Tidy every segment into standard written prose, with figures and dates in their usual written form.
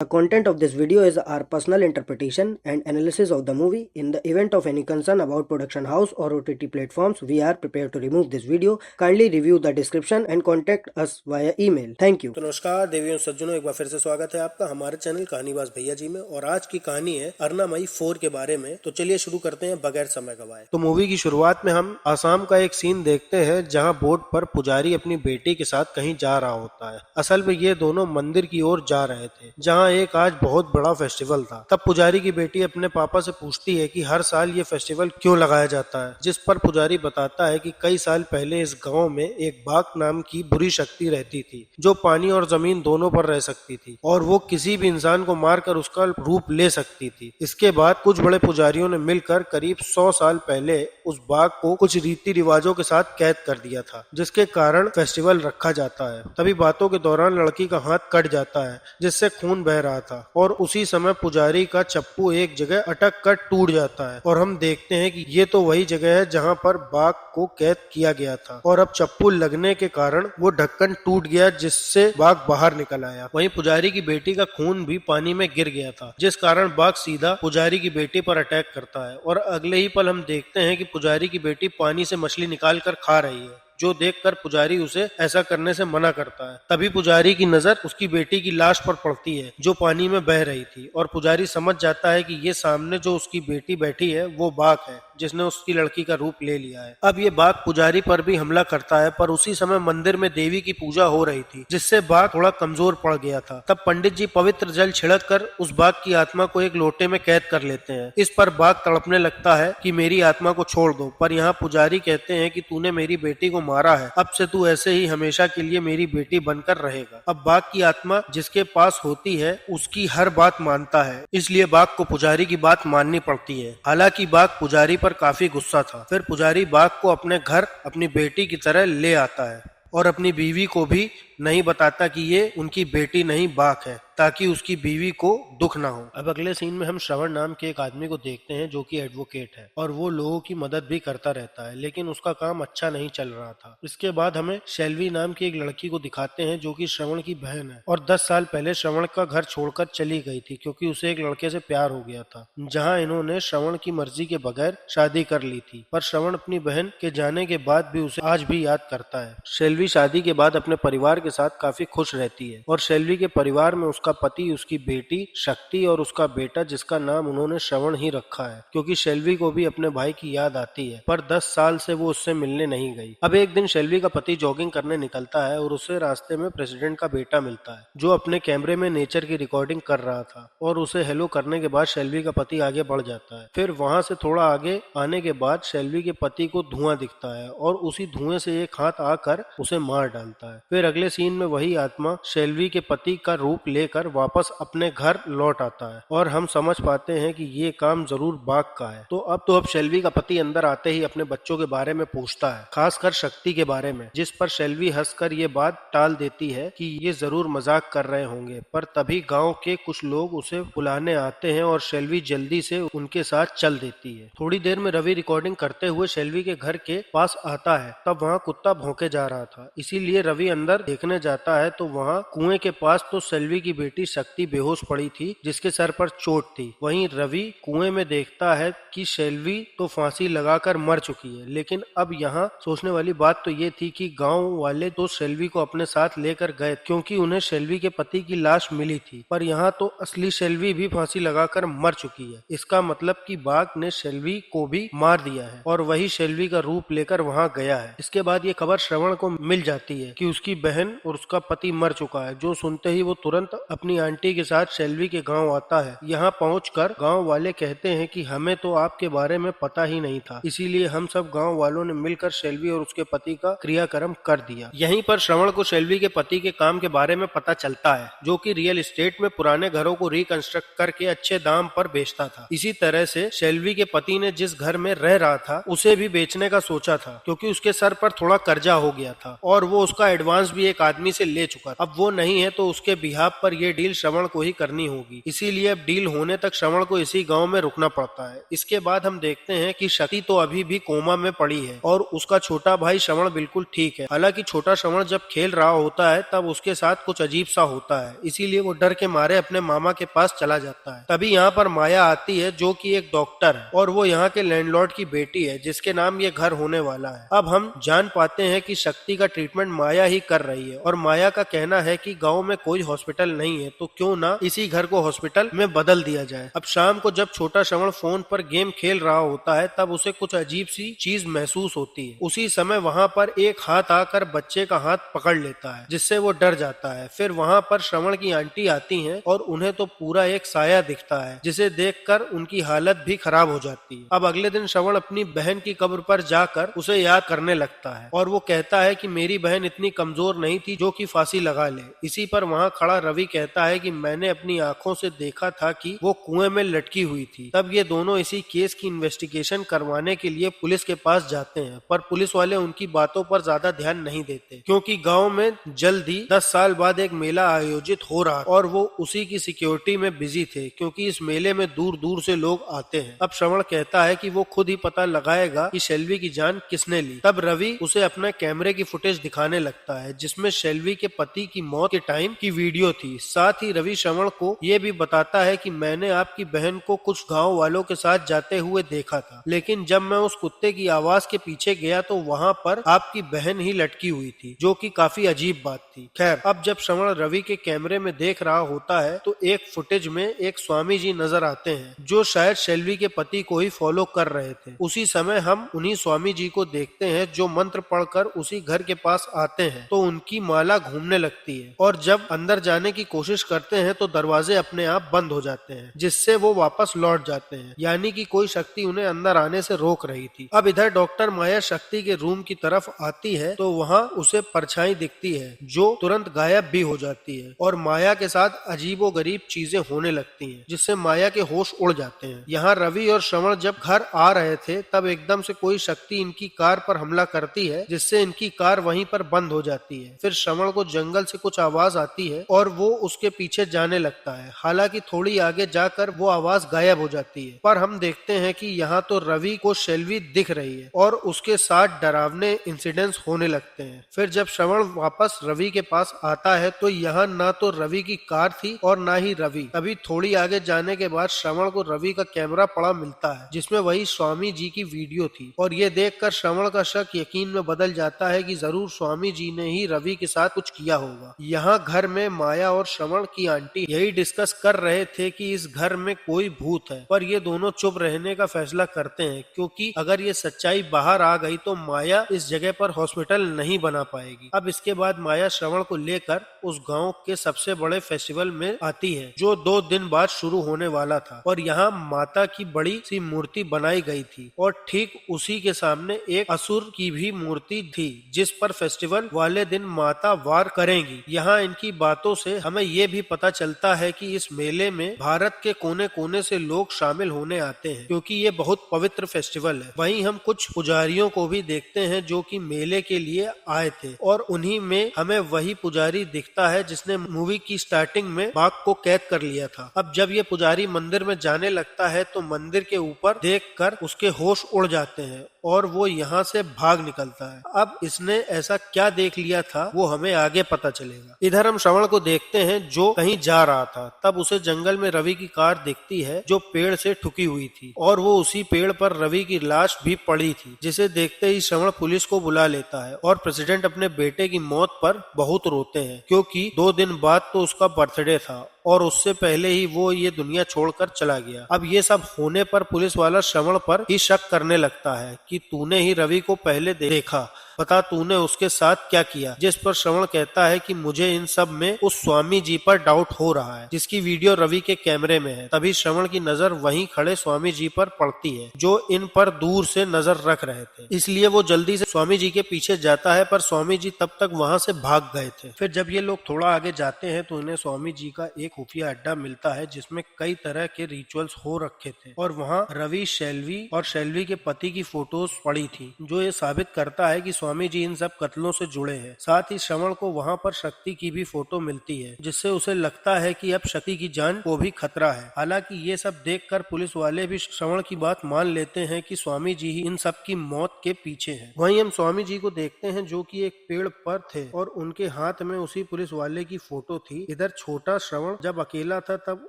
The content of this video is our personal interpretation and analysis of the movie. In the event of any concern about production house or OTT platforms, we are prepared to remove this video. Kindly review the description and contact us via email. Thank you. तो नमस्कार देवियों सज्जनों, एक बार फिर से स्वागत है आपका हमारे चैनल कहानीबाज भैया जी में। और आज की कहानी है अरुणामयी 4 के बारे में। तो चलिए शुरू करते हैं बगैर समय गवाए। तो मूवी की शुरुआत में हम आसाम का एक सीन देखते हैं जहां बोट पर पुजारी अपनी बेटी के साथ कहीं जा रहा होता है। असल में ये दोनों मंदिर की ओर जा रहे थे जहां एक आज बहुत बड़ा फेस्टिवल था। तब पुजारी की बेटी अपने पापा से पूछती है कि हर साल ये फेस्टिवल क्यों लगाया जाता है, जिस पर पुजारी बताता है कि कई साल पहले इस गांव में एक बाघ नाम की बुरी शक्ति रहती थी जो पानी और जमीन दोनों पर रह सकती थी और वो किसी भी इंसान को मारकर उसका रूप ले सकती थी। इसके बाद कुछ बड़े पुजारियों ने मिलकर करीब 100 साल पहले उस बाघ को कुछ रीति रिवाजों के साथ कैद कर दिया था, जिसके कारण फेस्टिवल रखा जाता है। तभी बातों के दौरान लड़की का हाथ कट जाता है जिससे खून बह रहा था और उसी समय पुजारी का चप्पू एक जगह अटक कर टूट जाता है और हम देखते हैं कि ये तो वही जगह है जहाँ पर बाघ को कैद किया गया था और अब चप्पू लगने के कारण वो ढक्कन टूट गया जिससे बाघ बाहर निकल आया। वहीं पुजारी की बेटी का खून भी पानी में गिर गया था, जिस कारण बाघ सीधा पुजारी की बेटी पर अटैक करता है और अगले ही पल हम देखते हैं कि पुजारी की बेटी पानी से मछली निकाल कर खा रही है, जो देखकर पुजारी उसे ऐसा करने से मना करता है। तभी पुजारी की नजर उसकी बेटी की लाश पर पड़ती है जो पानी में बह रही थी और पुजारी समझ जाता है कि ये सामने जो उसकी बेटी बैठी है वो बाघ है जिसने उसकी लड़की का रूप ले लिया है। अब ये बाघ पुजारी पर भी हमला करता है, पर उसी समय मंदिर में देवी की पूजा हो रही थी जिससे बाघ थोड़ा कमजोर पड़ गया था। तब पंडित जी पवित्र जल छिड़क कर उस बाघ की आत्मा को एक लोटे में कैद कर लेते हैं। इस पर बाघ तड़पने लगता है कि मेरी आत्मा को छोड़ दो, पर यहाँ पुजारी कहते हैं कि तूने मेरी बेटी को मारा है, अब से तू ऐसे ही हमेशा के लिए मेरी बेटी बनकर रहेगा। अब बाघ की आत्मा जिसके पास होती है उसकी हर बात मानता है, इसलिए बाघ को पुजारी की बात माननी पड़ती है। हालांकि बाघ पुजारी पर काफी गुस्सा था। फिर पुजारी बाघ को अपने घर अपनी बेटी की तरह ले आता है और अपनी बीवी को भी नहीं बताता कि ये उनकी बेटी नहीं बाघ है, ताकि उसकी बीवी को दुख ना हो। अब अगले सीन में हम श्रवण नाम के एक आदमी को देखते हैं जो कि एडवोकेट है और वो लोगों की मदद भी करता रहता है, लेकिन उसका काम अच्छा नहीं चल रहा था। इसके बाद हमें शैलवी नाम की एक लड़की को दिखाते हैं जो कि श्रवण की बहन है और 10 साल पहले श्रवण का घर छोड़कर चली गई थी क्योंकि उसे एक लड़के से प्यार हो गया था, जहाँ इन्होंने श्रवण की मर्जी के बगैर शादी कर ली थी। पर श्रवण अपनी बहन के जाने के बाद भी उसे आज भी याद करता है। शैलवी शादी के बाद अपने परिवार के साथ काफी खुश रहती है और शैलवी के परिवार में उसका पति, उसकी बेटी शक्ति और उसका बेटा जिसका नाम उन्होंने श्रवण ही रखा है, क्योंकि शैलवी को भी अपने भाई की याद आती है, पर 10 साल से वो उससे मिलने नहीं गई। अब एक दिन शैलवी का पति जॉगिंग करने निकलता है और उसे रास्ते में प्रेसिडेंट का बेटा मिलता है जो अपने कैमरे में नेचर की रिकॉर्डिंग कर रहा था और उसे हेलो करने के बाद शैलवी का पति आगे बढ़ जाता है। फिर वहां से थोड़ा आगे आने के बाद शैलवी के पति को धुआं दिखता है और उसी धुएं से एक हाथ आकर उसे मार डालता है। फिर अगले सीन में वही आत्मा शैलवी के पति का रूप लेकर वापस अपने घर लौट आता है और हम समझ पाते हैं कि ये काम जरूर बाघ का है। तो अब शैलवी का पति अंदर आते ही अपने बच्चों के बारे में पूछता है, खासकर शक्ति के बारे में, जिस पर शैलवी हंसकर ये बात टाल देती है कि ये जरूर मजाक कर रहे होंगे। पर तभी गांव के कुछ लोग उसे बुलाने आते हैं और शैलवी जल्दी से उनके साथ चल देती है। थोड़ी देर में रवि रिकॉर्डिंग करते हुए शैलवी के घर के पास आता है। तब वहाँ कुत्ता भौंके जा रहा था, इसीलिए रवि अंदर देखने जाता है तो वहाँ कुएं के पास तो शैलवी की बेटी शक्ति बेहोश पड़ी थी जिसके सर पर चोट थी। वहीं रवि कुएं में देखता है कि शैलवी तो फांसी लगाकर मर चुकी है। लेकिन अब यहाँ सोचने वाली बात तो ये थी कि गांव वाले तो शैलवी को अपने साथ लेकर गए क्योंकि उन्हें शैलवी के पति की लाश मिली थी, पर यहाँ तो असली शैलवी भी फांसी लगाकर मर चुकी है। इसका मतलब कि बाघ ने शैलवी को भी मार दिया है और वही शैलवी का रूप लेकर वहाँ गया है। इसके बाद ये खबर श्रवण को मिल जाती है कि उसकी बहन और उसका पति मर चुका है, जो सुनते ही वो तुरंत अपनी आंटी के साथ शैलवी के गांव आता है। यहाँ पहुंचकर गांव वाले कहते हैं कि हमें तो आपके बारे में पता ही नहीं था, इसीलिए हम सब गांव वालों ने मिलकर शैलवी और उसके पति का क्रियाक्रम कर दिया। यहीं पर श्रवण को शैलवी के पति के काम के बारे में पता चलता है, जो कि रियल एस्टेट में पुराने घरों को रिकंस्ट्रक्ट करके अच्छे दाम पर बेचता था। इसी तरह से शैलवी के पति ने जिस घर में रह रहा था उसे भी बेचने का सोचा था, क्योंकि उसके सर पर थोड़ा कर्जा हो गया था और वो उसका एडवांस भी एक आदमी से ले चुका। अब वो नहीं है तो उसके बिहाफ पर यह डील श्रवण को ही करनी होगी, इसीलिए अब डील होने तक श्रवण को इसी गांव में रुकना पड़ता है। इसके बाद हम देखते हैं कि शक्ति तो अभी भी कोमा में पड़ी है और उसका छोटा भाई श्रवण बिल्कुल ठीक है। हालांकि छोटा श्रवण जब खेल रहा होता है तब उसके साथ कुछ अजीब सा होता है, इसीलिए वो डर के मारे अपने मामा के पास चला जाता है। तभी यहाँ पर माया आती है जो कि एक डॉक्टर है और वो यहाँ के लैंडलॉर्ड की बेटी है जिसके नाम ये घर होने वाला है। अब हम जान पाते हैं कि शक्ति का ट्रीटमेंट माया ही कर रही है और माया का कहना है कि गांव में कोई हॉस्पिटल नहीं है तो क्यों ना इसी घर को हॉस्पिटल में बदल दिया जाए। अब शाम को जब छोटा श्रवण फोन पर गेम खेल रहा होता है तब उसे कुछ अजीब सी चीज महसूस होती है। उसी समय वहाँ पर एक हाथ आकर बच्चे का हाथ पकड़ लेता है जिससे वो डर जाता है। फिर वहाँ पर श्रवण की आंटी आती हैं और उन्हें तो पूरा एक साया दिखता है जिसे देखकर उनकी हालत भी खराब हो जाती है। अब अगले दिन श्रवण अपनी बहन की कब्र पर जाकर उसे याद करने लगता है और वो कहता है कि मेरी बहन इतनी कमजोर नहीं थी जो कि फांसी लगा ले। इसी पर वहाँ खड़ा रवि कहता है कि मैंने अपनी आंखों से देखा था कि वो कुएं में लटकी हुई थी। तब ये दोनों इसी केस की इन्वेस्टिगेशन करवाने के लिए पुलिस के पास जाते हैं, पर पुलिस वाले उनकी बातों पर ज्यादा ध्यान नहीं देते क्योंकि गांव में जल्दी 10 साल बाद एक मेला आयोजित हो रहा और वो उसी की सिक्योरिटी में बिजी थे क्योंकि इस मेले में दूर दूर से लोग आते हैं। अब श्रवण कहता है कि वो खुद ही पता लगाएगा कि शेल्वी की जान किसने ली। तब रवि उसे अपने कैमरे की फुटेज दिखाने लगता है जिसमें शेल्वी के पति की मौत के टाइम की वीडियो थी। साथ ही रवि श्रवण को ये भी बताता है कि मैंने आपकी बहन को कुछ गांव वालों के साथ जाते हुए देखा था, लेकिन जब मैं उस कुत्ते की आवाज के पीछे गया तो वहाँ पर आपकी बहन ही लटकी हुई थी, जो कि काफी अजीब बात थी। खैर, अब जब श्रवण रवि के कैमरे में देख रहा होता है तो एक फुटेज में एक स्वामी जी नजर आते हैं जो शायद शेल्वी के पति को ही फॉलो कर रहे थे। उसी समय हम उन्हीं स्वामी जी को देखते हैं जो मंत्र पढ़कर उसी घर के पास आते हैं तो उनकी माला घूमने लगती है और जब अंदर जाने की कोशिश करते हैं तो दरवाजे अपने आप बंद हो जाते हैं जिससे वो वापस लौट जाते हैं, यानी कि कोई शक्ति उन्हें अंदर आने से रोक रही थी। अब इधर डॉक्टर माया शक्ति के रूम की तरफ आती है तो वहाँ उसे परछाई दिखती है जो तुरंत गायब भी हो जाती है और माया के साथ अजीबोगरीब चीजें होने लगती हैं जिससे माया के होश उड़ जाते हैं। यहाँ रवि और श्रवण जब घर आ रहे थे तब एकदम से कोई शक्ति इनकी कार पर हमला करती है जिससे इनकी कार वहीं पर बंद हो जाती है। फिर श्रवण को जंगल से कुछ आवाज आती है और वो उसके पीछे जाने लगता है। हालांकि थोड़ी आगे जाकर वो आवाज गायब हो जाती है, पर हम देखते हैं कि यहाँ तो रवि को शेल्वी दिख रही है और उसके साथ डरावने इंसिडेंट्स होने लगते हैं। फिर जब श्रवण वापस रवि के पास आता है तो यहाँ ना तो रवि की कार थी और ना ही रवि। अभी थोड़ी आगे जाने के बाद श्रवण को रवि का कैमरा पड़ा मिलता है जिसमें वही स्वामी जी की वीडियो थी और ये देखकर श्रवण का शक यकीन में बदल जाता है कि जरूर स्वामी जी ने ही रवि के साथ कुछ किया होगा। यहाँ घर में माया और श्रवण की आंटी यही डिस्कस कर रहे थे कि इस घर में कोई भूत है, पर ये दोनों चुप रहने का फैसला करते हैं क्योंकि अगर ये सच्चाई बाहर आ गई तो माया इस जगह पर हॉस्पिटल नहीं बना पाएगी। अब इसके बाद माया श्रवण को लेकर उस गांव के सबसे बड़े फेस्टिवल में आती है जो 2 दिन बाद शुरू होने वाला था और यहाँ माता की बड़ी सी मूर्ति बनाई गई थी और ठीक उसी के सामने एक असुर की भी मूर्ति थी जिस पर फेस्टिवल वाले दिन माता वार करेंगी। यहाँ इनकी बातों से हमें ये भी पता चलता है कि इस मेले में भारत के कोने कोने से लोग शामिल होने आते हैं क्योंकि ये बहुत पवित्र फेस्टिवल है। वहीं हम कुछ पुजारियों को भी देखते हैं जो कि मेले के लिए आए थे और उन्हीं में हमें वही पुजारी दिखता है जिसने मूवी की स्टार्टिंग में बाघ को कैद कर लिया था। अब जब ये पुजारी मंदिर में जाने लगता है तो मंदिर के ऊपर देखकर उसके होश उड़ जाते हैं और वो यहाँ से भाग निकलता है। अब इसने ऐसा क्या देख लिया था वो हमें आगे पता चलेगा। इधर हम श्रवण को देखते हैं जो कहीं जा रहा था, तब उसे जंगल में रवि की कार दिखती है जो पेड़ से ठुकी हुई थी और वो उसी पेड़ पर रवि की लाश भी पड़ी थी, जिसे देखते ही श्रवण पुलिस को बुला लेता है और प्रेसिडेंट अपने बेटे की मौत पर बहुत रोते हैं क्योंकि 2 दिन बाद तो उसका बर्थडे था और उससे पहले ही वो ये दुनिया छोड़कर चला गया। अब ये सब होने पर पुलिस वाला श्रवण पर ही शक करने लगता है कि तूने ही रवि को पहले देखा, बता तूने उसके साथ क्या किया। जिस पर श्रवण कहता है कि मुझे इन सब में उस स्वामी जी पर डाउट हो रहा है जिसकी वीडियो रवि के कैमरे में है। तभी श्रवण की नजर वहीं खड़े स्वामी जी पर पड़ती है जो इन पर दूर से नजर रख रहे थे, इसलिए वो जल्दी से स्वामी जी के पीछे जाता है, पर स्वामी जी तब तक वहां से भाग गए थे। फिर जब ये लोग थोड़ा आगे जाते हैं तो इन्हें स्वामी जी का एक खुफिया अड्डा मिलता है जिसमें कई तरह के रिचुअल्स हो रखे थे और वहाँ रवि, शेल्वी और शेल्वी के पति की फोटोज पड़ी थी जो ये साबित करता है कि स्वामी जी इन सब कत्लों से जुड़े हैं। साथ ही श्रवण को वहाँ पर शक्ति की भी फोटो मिलती है, जिससे उसे लगता है कि अब शक्ति की जान को भी खतरा है। हालांकि ये सब देखकर पुलिस वाले भी श्रवण की बात मान लेते हैं कि स्वामी जी ही इन सब की मौत के पीछे हैं। वहीं हम स्वामी जी को देखते हैं जो कि एक पेड़ पर थे और उनके हाथ में उसी पुलिस वाले की फोटो थी। इधर छोटा श्रवण जब अकेला था तब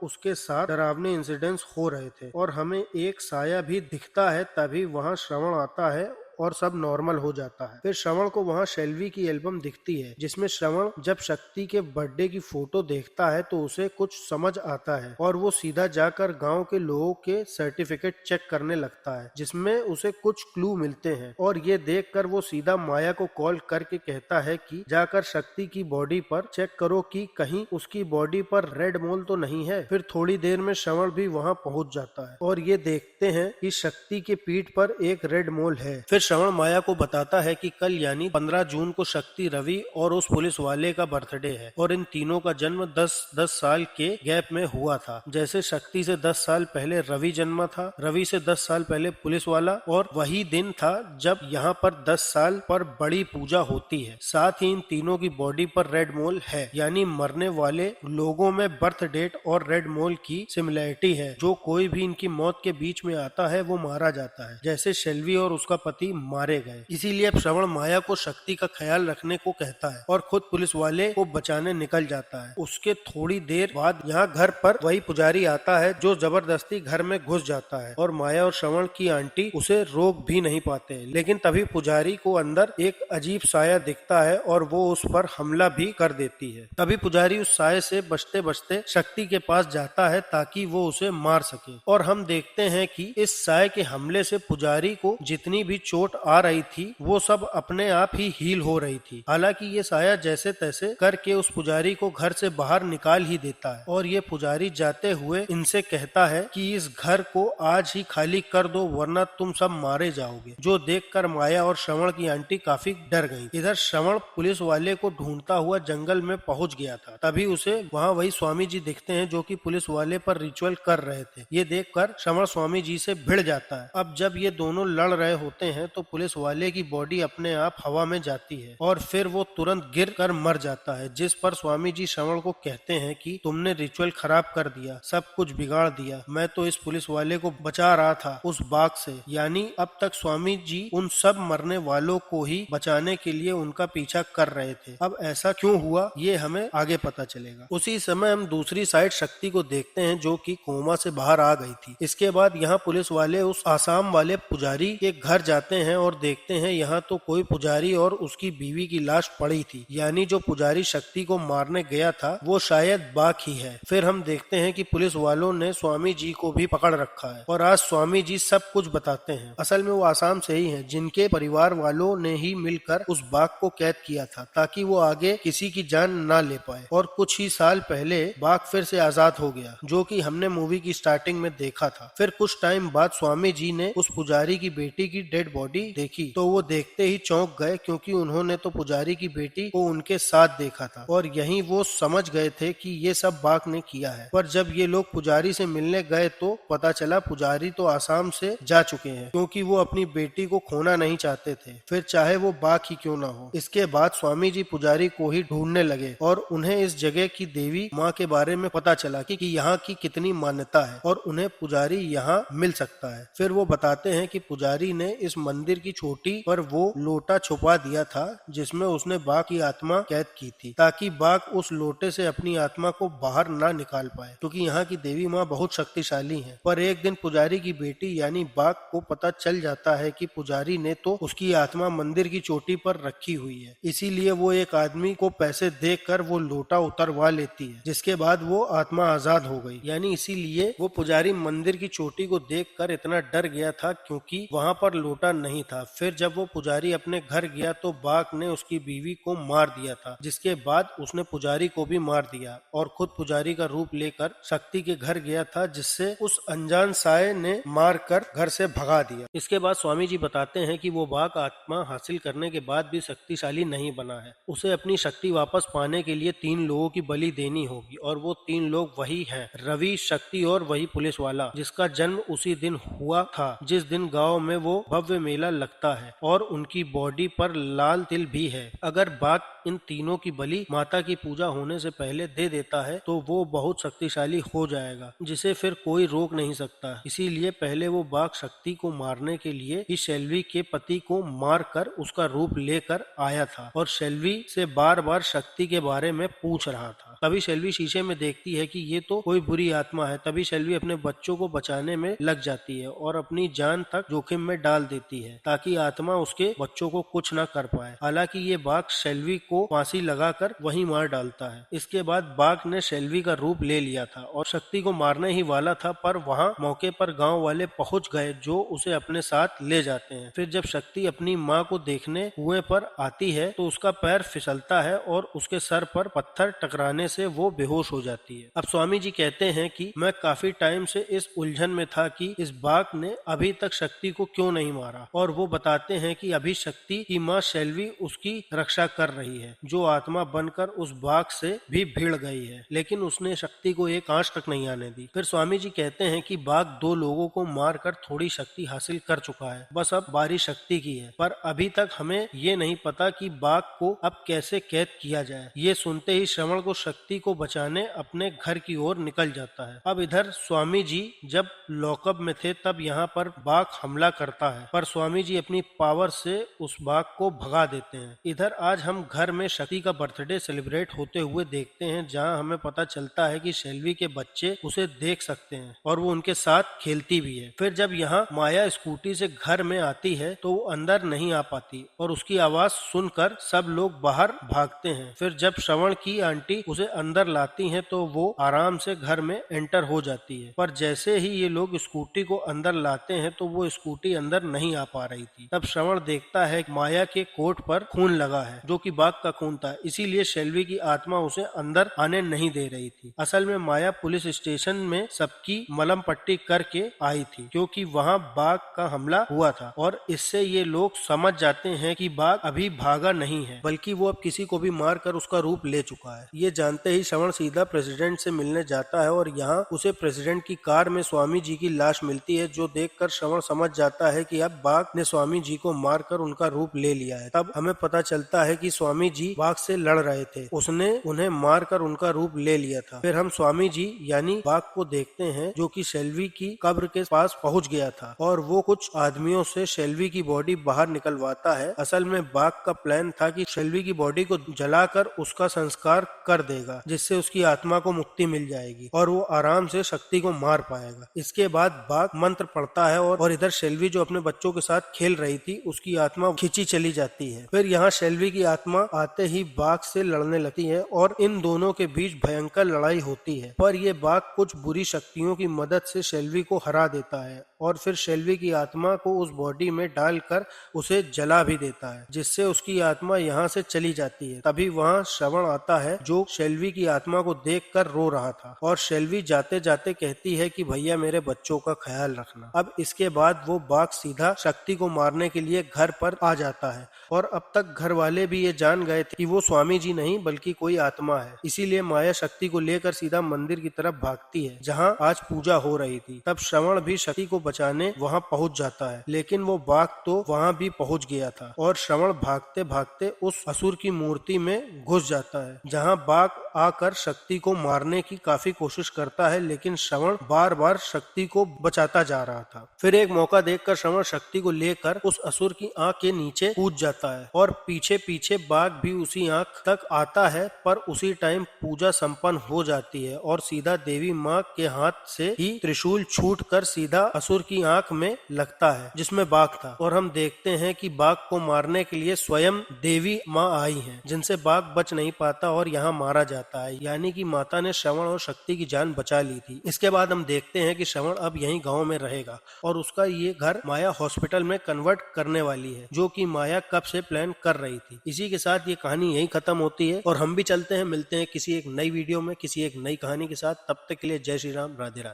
उसके साथ डरावने इंसिडेंट्स हो रहे थे और हमें एक साया भी दिखता है, तभी वहां श्रवण आता है और सब नॉर्मल हो जाता है। फिर श्रवण को वहाँ शेल्वी की एल्बम दिखती है, जिसमें श्रवण जब शक्ति के बर्थडे की फोटो देखता है तो उसे कुछ समझ आता है और वो सीधा जाकर गांव के लोगों के सर्टिफिकेट चेक करने लगता है, जिसमें उसे कुछ क्लू मिलते हैं। और ये देखकर वो सीधा माया को कॉल करके कहता है कि जाकर शक्ति की बॉडी पर चेक करो कि कहीं उसकी बॉडी पर रेड मोल तो नहीं है। फिर थोड़ी देर में श्रवण भी वहाँ पहुँच जाता है और ये देखते हैं कि शक्ति के पीठ पर एक रेड मोल है। फिर श्रवण माया को बताता है कि कल यानी 15 जून को शक्ति, रवि और उस पुलिस वाले का बर्थडे है और इन तीनों का जन्म 10 साल के गैप में हुआ था। जैसे शक्ति से 10 साल पहले रवि जन्मा था, रवि से 10 साल पहले पुलिस वाला, और वही दिन था जब यहाँ पर 10 साल पर बड़ी पूजा होती है। साथ ही इन तीनों की बॉडी पर रेड मोल है, यानी मरने वाले लोगों में बर्थ डेट और रेड मोल की सिमिलैरिटी है। जो कोई भी इनकी मौत के बीच में आता है वो मारा जाता है, जैसे शेल्वी और उसका पति मारे गए। इसीलिए अब श्रवण माया को शक्ति का ख्याल रखने को कहता है और खुद पुलिस वाले को बचाने निकल जाता है। उसके थोड़ी देर बाद यहाँ घर पर वही पुजारी आता है जो जबरदस्ती घर में घुस जाता है और माया और श्रवण की आंटी उसे रोक भी नहीं पाते। लेकिन तभी पुजारी को अंदर एक अजीब साया दिखता है और वो उस पर हमला भी कर देती है। तभी पुजारी उस साये से बचते बचते शक्ति के पास जाता है ताकि वो उसे मार सके और हम देखते हैं कि इस साये के हमले से पुजारी को जितनी भी चोट आ रही थी वो सब अपने आप ही हील हो रही थी। हालांकि ये साया जैसे तैसे करके उस पुजारी को घर से बाहर निकाल ही देता है और ये पुजारी जाते हुए इनसे कहता है कि इस घर को आज ही खाली कर दो वरना तुम सब मारे जाओगे। जो देखकर माया और श्रवण की आंटी काफी डर गई। इधर श्रवण पुलिस वाले को ढूंढता हुआ जंगल में पहुंच गया था। तभी उसे वहाँ वही स्वामी जी दिखते हैं जो कि पुलिस वाले पर रिचुअल कर रहे थे। ये देखकर श्रवण स्वामी जी से भिड़ जाता है। अब जब ये दोनों लड़ रहे होते हैं तो पुलिस वाले की बॉडी अपने आप हवा में जाती है और फिर वो तुरंत गिर कर मर जाता है, जिस पर स्वामी जी श्रवण को कहते हैं कि तुमने रिचुअल खराब कर दिया, सब कुछ बिगाड़ दिया। मैं तो इस पुलिस वाले को बचा रहा था उस बाघ से। यानी अब तक स्वामी जी उन सब मरने वालों को ही बचाने के लिए उनका पीछा कर रहे थे। अब ऐसा क्यों हुआ ये हमें आगे पता चलेगा। उसी समय हम दूसरी साइड शक्ति को देखते हैं जो कि कोमा से बाहर आ गई थी। इसके बाद यहाँ पुलिस वाले उस आसाम वाले पुजारी के घर जाते हैं और देखते हैं यहाँ तो कोई पुजारी और उसकी बीवी की लाश पड़ी थी, यानी जो पुजारी शक्ति को मारने गया था वो शायद बाघ ही है। फिर हम देखते हैं कि पुलिस वालों ने स्वामी जी को भी पकड़ रखा है और आज स्वामी जी सब कुछ बताते हैं। असल में वो आसाम से ही हैं, जिनके परिवार वालों ने ही मिलकर उस बाघ को कैद किया था ताकि वो आगे किसी की जान ना ले पाए। और कुछ ही साल पहले बाघ फिर से आजाद हो गया, जो कि हमने मूवी की स्टार्टिंग में देखा था। फिर कुछ टाइम बाद स्वामी जी ने उस पुजारी की बेटी की डेड बॉडी देखी तो वो देखते ही चौंक गए, क्योंकि उन्होंने तो पुजारी की बेटी को उनके साथ देखा था और यहीं वो समझ गए थे कि ये सब बाघ ने किया है। पर जब ये लोग पुजारी से मिलने गए तो पता चला पुजारी तो आसाम से जा चुके हैं, क्योंकि वो अपनी बेटी को खोना नहीं चाहते थे, फिर चाहे वो बाघ ही क्यों ना हो। इसके बाद स्वामी जी पुजारी को ही ढूंढने लगे और उन्हें इस जगह की देवी माँ के बारे में पता चला कि यहाँ की कितनी मान्यता है और उन्हें पुजारी यहाँ मिल सकता है। फिर वो बताते हैं कि पुजारी ने इस मंदिर की चोटी पर वो लोटा छुपा दिया था जिसमें उसने बाघ की आत्मा कैद की थी, ताकि बाघ उस लोटे से अपनी आत्मा को बाहर ना निकाल पाए, क्योंकि यहाँ की देवी माँ बहुत शक्तिशाली है। पर एक दिन पुजारी की बेटी यानी बाघ को पता चल जाता है कि पुजारी ने तो उसकी आत्मा मंदिर की चोटी पर रखी हुई है, इसीलिए वो एक आदमी को पैसे देकर वो लोटा उतरवा लेती है, जिसके बाद वो आत्मा आजाद हो गई। यानी इसीलिए वो पुजारी मंदिर की चोटी को देखकर इतना डर गया था क्योंकि वहाँ पर लोटा नहीं था। फिर जब वो पुजारी अपने घर गया तो बाघ ने उसकी बीवी को मार दिया था, जिसके बाद उसने पुजारी को भी मार दिया और खुद पुजारी का रूप लेकर शक्ति के घर गया था, जिससे उस अनजान साये ने मार कर घर से भगा दिया। इसके बाद स्वामी जी बताते हैं कि वो बाघ आत्मा हासिल करने के बाद भी शक्तिशाली नहीं बना है। उसे अपनी शक्ति वापस पाने के लिए 3 लोगों की बलि देनी होगी और वो 3 लोग वही हैं, रवि, शक्ति और वही पुलिस वाला, जिसका जन्म उसी दिन हुआ था जिस दिन गाँव में वो भव्य मेला मेला लगता है और उनकी बॉडी पर लाल तिल भी है। अगर बाघ इन तीनों की बलि माता की पूजा होने से पहले दे देता है तो वो बहुत शक्तिशाली हो जाएगा, जिसे फिर कोई रोक नहीं सकता। इसीलिए पहले वो बाघ शक्ति को मारने के लिए ही शेल्वी के पति को मार कर उसका रूप लेकर आया था और शेल्वी से बार बार शक्ति के बारे में पूछ रहा था। तभी शेल्वी शीशे में देखती है कि ये तो कोई बुरी आत्मा है। तभी शेल्वी अपने बच्चों को बचाने में लग जाती है और अपनी जान तक जोखिम में डाल देती है ताकि आत्मा उसके बच्चों को कुछ न कर पाए। हालांकि ये बाघ शेल्वी को फांसी लगाकर वहीं मार डालता है। इसके बाद बाघ ने शेल्वी का रूप ले लिया था और शक्ति को मारने ही वाला था, पर वहां मौके पर गांव वाले पहुंच गए जो उसे अपने साथ ले जाते हैं। फिर जब शक्ति अपनी माँ को देखने कुएं पर आती है तो उसका पैर फिसलता है और उसके सर पर पत्थर टकराने से वो बेहोश हो जाती है। अब स्वामी जी कहते हैं कि मैं काफी टाइम से इस उलझन में था कि इस बाघ ने अभी तक शक्ति को क्यों नहीं मारा, और वो बताते हैं कि अभी शक्ति की माँ शेल्वी उसकी रक्षा कर रही है, जो आत्मा बनकर उस बाघ से भी भिड़ गई है, लेकिन उसने शक्ति को एक आंच तक नहीं आने दी। फिर स्वामी जी कहते हैं कि बाघ 2 लोगों को मारकर थोड़ी शक्ति हासिल कर चुका है, बस अब बारी शक्ति की है। पर अभी तक हमें ये नहीं पता कि बाघ को अब कैसे कैद किया जाए। ये सुनते ही श्रवण को शक्ति को बचाने अपने घर की ओर निकल जाता है। अब इधर स्वामी जी जब लॉकअप में थे तब यहाँ पर बाघ हमला करता है, पर स्वामी जी अपनी पावर से उस बाघ को भगा देते हैं। इधर आज हम घर में शक्ति का बर्थडे सेलिब्रेट होते हुए देखते हैं, जहाँ हमें पता चलता है कि शेल्वी के बच्चे उसे देख सकते हैं और वो उनके साथ खेलती भी है। फिर जब यहाँ माया स्कूटी से घर में आती है तो वो अंदर नहीं आ पाती और उसकी आवाज सुनकर सब लोग बाहर भागते हैं। फिर जब श्रवण की आंटी उसे अंदर लाती हैं तो वो आराम से घर में एंटर हो जाती है, पर जैसे ही ये लोग स्कूटी को अंदर लाते हैं तो वो स्कूटी अंदर नहीं आ पा रही थी। तब श्रवण देखता है माया के कोट पर खून लगा है, जो कि बाघ का खून था, इसीलिए शेल्वी की आत्मा उसे अंदर आने नहीं दे रही थी। असल में माया पुलिस स्टेशन में सबकी मलम पट्टी करके आई थी, क्योंकि वहाँ बाघ का हमला हुआ था और इससे ये लोग समझ जाते हैं कि बाघ अभी भागा नहीं है, बल्कि वो अब किसी को भी मारकर उसका रूप ले चुका है। ये जानते ही श्रवण सीधा प्रेसिडेंट से मिलने जाता है और यहाँ उसे प्रेसिडेंट की कार में स्वामी जी की लाश मिलती है, जो देखकर श्रवण समझ जाता है कि अब बाघ ने स्वामी जी को मारकर उनका रूप ले लिया है। तब हमें पता चलता है कि स्वामी जी बाघ से लड़ रहे थे, उसने उन्हें मारकर उनका रूप ले लिया था। फिर हम स्वामी जी यानी बाघ को देखते हैं, जो कि शेल्वी की कब्र के पास पहुंच गया था और वो कुछ आदमियों से शेल्वी की बॉडी बाहर निकलवाता है। असल में बाघ का प्लान था कि शेल्वी की बॉडी को जलाकर उसका संस्कार कर देगा, जिससे उसकी आत्मा को मुक्ति मिल जाएगी और वो आराम से शक्ति को मार पाएगा। इसके बाद बाघ मंत्र पढ़ता है और इधर शेल्वी जो अपने बच्चों के साथ खेल रही थी उसकी आत्मा खींची चली जाती है। फिर यहाँ शेल्वी की आत्मा आते ही बाघ से लड़ने लगती है और इन दोनों के बीच भयंकर लड़ाई होती है, पर ये बाघ कुछ बुरी शक्तियों की मदद से शेल्वी को हरा देता है और फिर शेल्वी की आत्मा को उस बॉडी में डालकर उसे जला भी देता है, जिससे उसकी आत्मा यहाँ से चली जाती है। तभी वहाँ श्रवण आता है, जो शेल्वी की आत्मा को देखकर रो रहा था और शेल्वी जाते जाते कहती है कि भैया मेरे बच्चों का ख्याल रखना। अब इसके बाद वो बाघ सीधा शक्ति को मारने के लिए घर पर आ जाता है और अब तक घर वाले भी ये जान गए थे कि वो स्वामी जी नहीं बल्कि कोई आत्मा है। इसीलिए माया शक्ति को लेकर सीधा मंदिर की तरफ भागती है, जहाँ आज पूजा हो रही थी। तब श्रवण भी शक्ति को बचाने वहाँ पहुँच जाता है, लेकिन वो बाघ तो वहाँ भी पहुँच गया था और श्रवण भागते भागते उस असुर की मूर्ति में घुस जाता है, जहाँ बाघ आकर शक्ति को मारने की काफी कोशिश करता है, लेकिन श्रवण बार बार शक्ति को बचाता जा रहा था। फिर एक मौका देखकर श्रवण शक्ति को लेकर उस असुर की आंख के नीचे कूद जाता है और पीछे पीछे बाघ भी उसी आंख तक आता है, पर उसी टाइम पूजा संपन्न हो जाती है और सीधा देवी माँ के हाथ से ही त्रिशूल छूटकर सीधा असुर की आंख में लगता है, जिसमें बाघ था। और हम देखते हैं कि बाघ को मारने के लिए स्वयं देवी माँ आई हैं, जिनसे बाघ बच नहीं पाता और यहाँ मारा जाता है, यानी कि माता ने श्रवण और शक्ति की जान बचा ली थी। इसके बाद हम देखते हैं कि श्रवण अब यहीं गांव में रहेगा और उसका ये घर माया हॉस्पिटल में कन्वर्ट करने वाली है, जो कि माया कब से प्लान कर रही थी। इसी के साथ ये कहानी यहीं खत्म होती है और हम भी चलते हैं, मिलते हैं किसी एक नई वीडियो में किसी एक नई कहानी के साथ। तब तक के लिए जय श्री राम, राधे राधे।